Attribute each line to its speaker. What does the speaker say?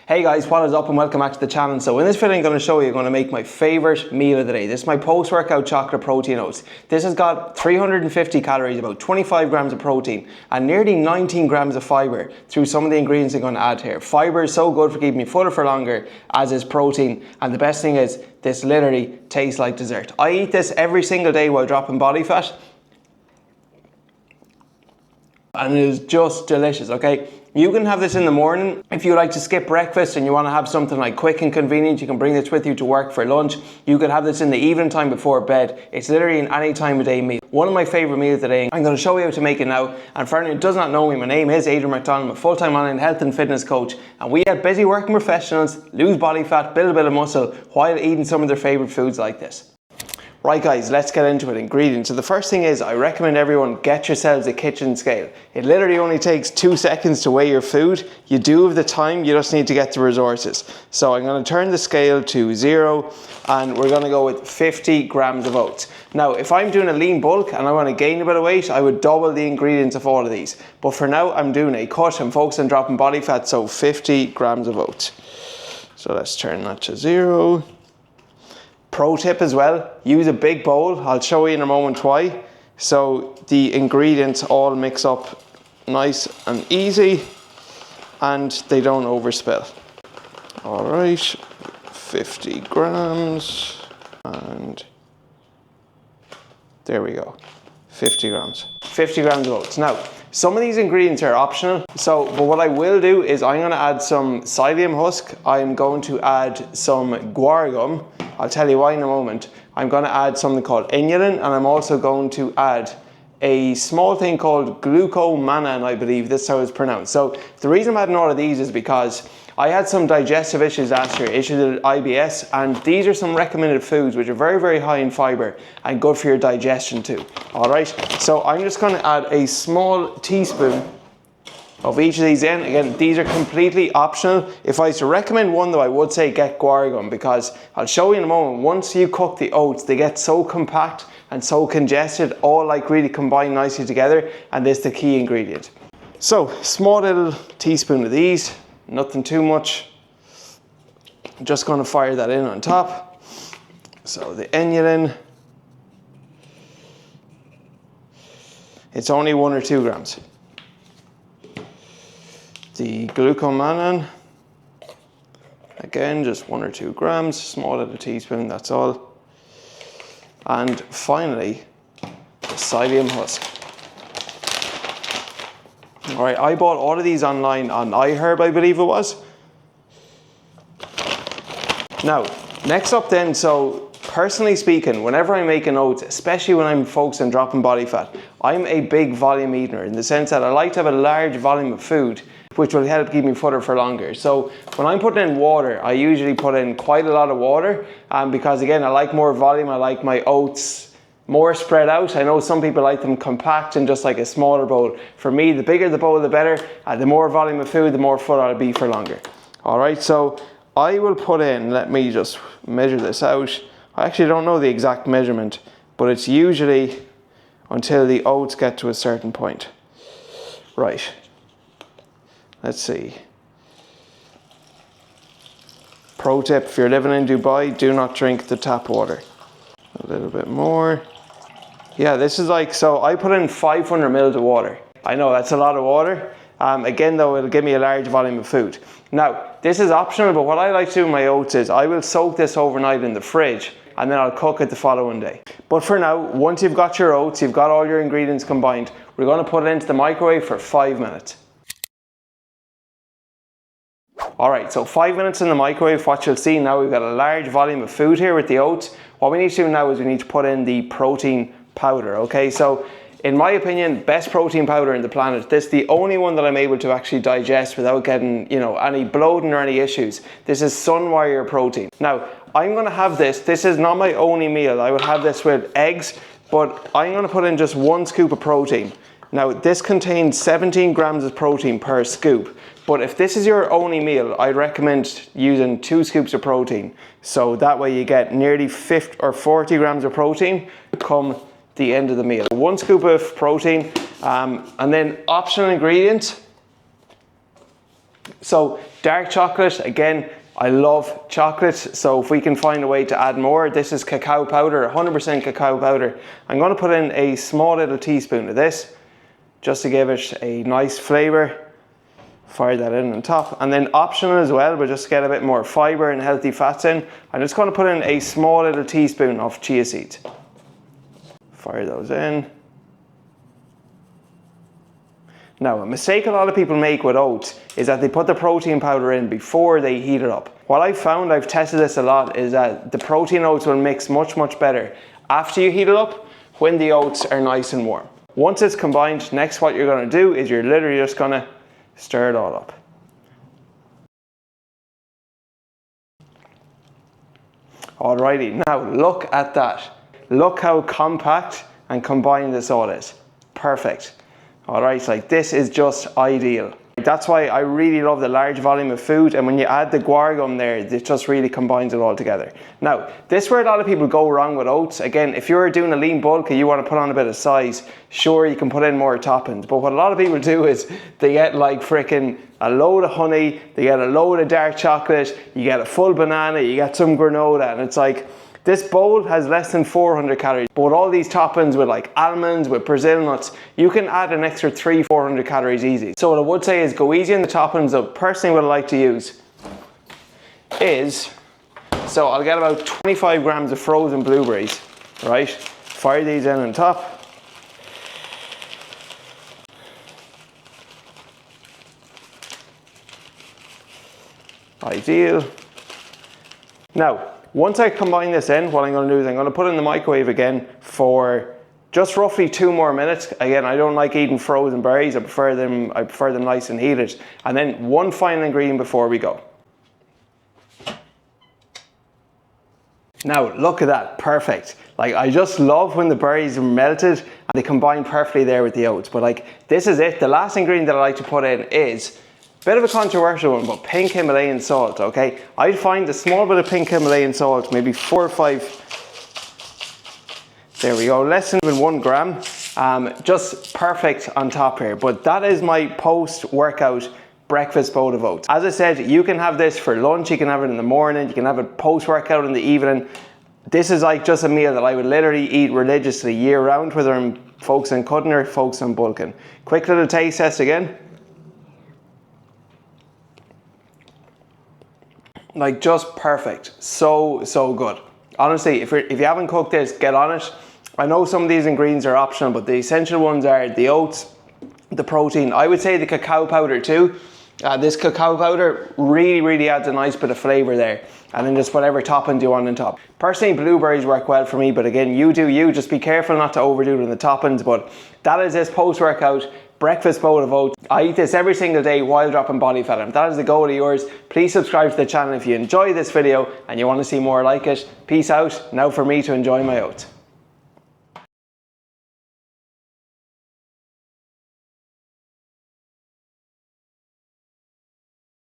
Speaker 1: Hey guys, what is up and welcome back to the channel. So in this video I'm going to show you, I'm going to make my favourite meal of the day. This is my post-workout chocolate protein oats. This has got 350 calories, about 25 grams of protein and nearly 19 grams of fibre through some of the ingredients I'm going to add here. Fibre is so good for keeping me fuller for longer, as is protein, and the best thing is this literally tastes like dessert. I eat this every single day while dropping body fat and it is just delicious, okay? You can have this in the morning. If you like to skip breakfast and you want to have something like quick and convenient, you can bring this with you to work for lunch. You could have this in the evening time before bed. It's literally an any time of day meal. One of my favourite meals today. I'm going to show you how to make it now. And for anyone who does not know me, my name is Adrian McDonald. I'm a full-time online health and fitness coach. And we help busy working professionals lose body fat, build a bit of muscle while eating some of their favourite foods like this. Right guys, let's get into it. Ingredients. So the first thing is, I recommend everyone get yourselves a kitchen scale. It literally only takes 2 seconds to weigh your food. You do have the time, you just need to get the resources. So I'm going to turn the scale to 0 and we're going to go with 50 grams of oats. Now, if I'm doing a lean bulk and I want to gain a bit of weight, I would double the ingredients of all of these. But for now, I'm doing a cut. I'm focused on dropping body fat, so 50 grams of oats. So let's turn that to 0. Pro tip as well, use a big bowl. I'll show you in a moment why. So the ingredients all mix up nice and easy and they don't overspill. All right, 50 grams and there we go, 50 grams. 50 grams of oats. Now, some of these ingredients are optional, but what I will do is I'm going to add some Psyllium husk. I'm going to add some Guar gum. I'll tell you why in a moment. I'm going to add something called Inulin, and I'm also going to add a small thing called Glucomannan, I believe this is how it's pronounced. So the reason I'm adding all of these is because I had some digestive issues last year, issues with IBS, and these are some recommended foods which are very, very high in fibre and good for your digestion too. All right, so I'm just going to add a small teaspoon of each of these in. Again, these are completely optional. If I was to recommend one though, I would say get Guar gum, because I'll show you in a moment, once you cook the oats, they get so compact and so congested, all like really combine nicely together, and this is the key ingredient. So, small little teaspoon of these. Nothing too much. I'm just going to fire that in on top. So the inulin, it's only 1 or 2 grams. The glucomannan, again just 1 or 2 grams, small little teaspoon, that's all. And finally, the psyllium husk. All right, I bought all of these online on iHerb, I believe it was. Now, next up then, so personally speaking, whenever I'm making oats, especially when I'm focused on dropping body fat, I'm a big volume eater in the sense that I like to have a large volume of food, which will help keep me fuller for longer. So when I'm putting in water, I usually put in quite a lot of water because again, I like more volume, I like my oats more spread out. I know some people like them compact and just like a smaller bowl. For me, the bigger the bowl, the better. The more volume of food, the more full I'll be for longer. All right, so I will put in, let me just measure this out. I actually don't know the exact measurement, but it's usually until the oats get to a certain point. Right, let's see. Pro tip, if you're living in Dubai, do not drink the tap water. A little bit more. Yeah, this is like, so I put in 500 mils of water. I know that's a lot of water. Again though, it'll give me a large volume of food. Now, this is optional, but what I like to do with my oats is I will soak this overnight in the fridge and then I'll cook it the following day. But for now, once you've got your oats, you've got all your ingredients combined, we're going to put it into the microwave for 5 minutes. Alright, so 5 minutes in the microwave. What you'll see now, we've got a large volume of food here with the oats. What we need to do now is we need to put in the protein powder, okay? So, in my opinion, best protein powder in the planet. This is the only one that I'm able to actually digest without getting, any bloating or any issues. This is Sunwarrior protein. Now, I'm going to have this is not my only meal. I would have this with eggs, but I'm going to put in just 1 scoop of protein. Now, this contains 17 grams of protein per scoop. But if this is your only meal, I'd recommend using 2 scoops of protein. So that way you get nearly 50 or 40 grams of protein come the end of the meal. 1 scoop of protein, and then optional ingredient. So Dark chocolate, again, I love chocolate, so if we can find a way to add more, this is cacao powder, 100% cacao powder. I'm going to put in a small little teaspoon of this, just to give it a nice flavour. Fire that in on top, and then optional as well, but just to get a bit more fibre and healthy fats in, I'm just going to put in a small little teaspoon of chia seeds. Fire those in. Now, a mistake a lot of people make with oats is that they put the protein powder in before they heat it up. What I've found, I've tested this a lot, is that the protein oats will mix much, much better after you heat it up when the oats are nice and warm. Once it's combined, next what you're going to do is you're literally just going to stir it all up. Alrighty, now look at that. Look how compact and combined this all is. Perfect. Alright, like this is just ideal. That's why I really love the large volume of food, and when you add the guar gum there, it just really combines it all together. Now, this is where a lot of people go wrong with oats. Again, if you're doing a lean bulk and you want to put on a bit of size, sure, you can put in more toppings. But what a lot of people do is they get like freaking a load of honey, they get a load of dark chocolate, you get a full banana, you get some granola, and it's like, this bowl has less than 400 calories, but with all these toppings with like almonds, with Brazil nuts, you can add an extra 300-400 calories easy. So what I would say is go easy on the toppings. Personally what I like to use is, so I'll get about 25 grams of frozen blueberries, right? Fire these in on top. Ideal. Now, once I combine this in, what I'm going to do is I'm going to put it in the microwave again for just roughly 2 more minutes. Again, I don't like eating frozen berries. I prefer them nice and heated. And then one final ingredient before we go. Now, look at that, perfect. Like, I just love when the berries are melted and they combine perfectly there with the oats. But like, this is it. The last ingredient that I like to put in is bit of a controversial one, but pink Himalayan salt, okay? I'd find a small bit of pink Himalayan salt, maybe 4 or 5, there we go, less than 1 gram, just perfect on top here. But that is my post-workout breakfast bowl of oats. As I said, you can have this for lunch, you can have it in the morning, you can have it post-workout in the evening. This is like just a meal that I would literally eat religiously year round, whether I'm focused on cutting or focused on bulking. Quick little taste test again. Like, just perfect. So good. Honestly, if you haven't cooked this, get on it. I know some of these ingredients are optional, but the essential ones are the oats, the protein. I would say the cacao powder too. This cacao powder really adds a nice bit of flavour there. And then just whatever toppings you want on top. Personally, blueberries work well for me, but again, you do you. Just be careful not to overdo it in the toppings. But that is this post-workout breakfast bowl of oats. I eat this every single day while dropping body fat. And if that is the goal of yours, please subscribe to the channel if you enjoy this video and you want to see more like it. Peace out. Now for me to enjoy my oats.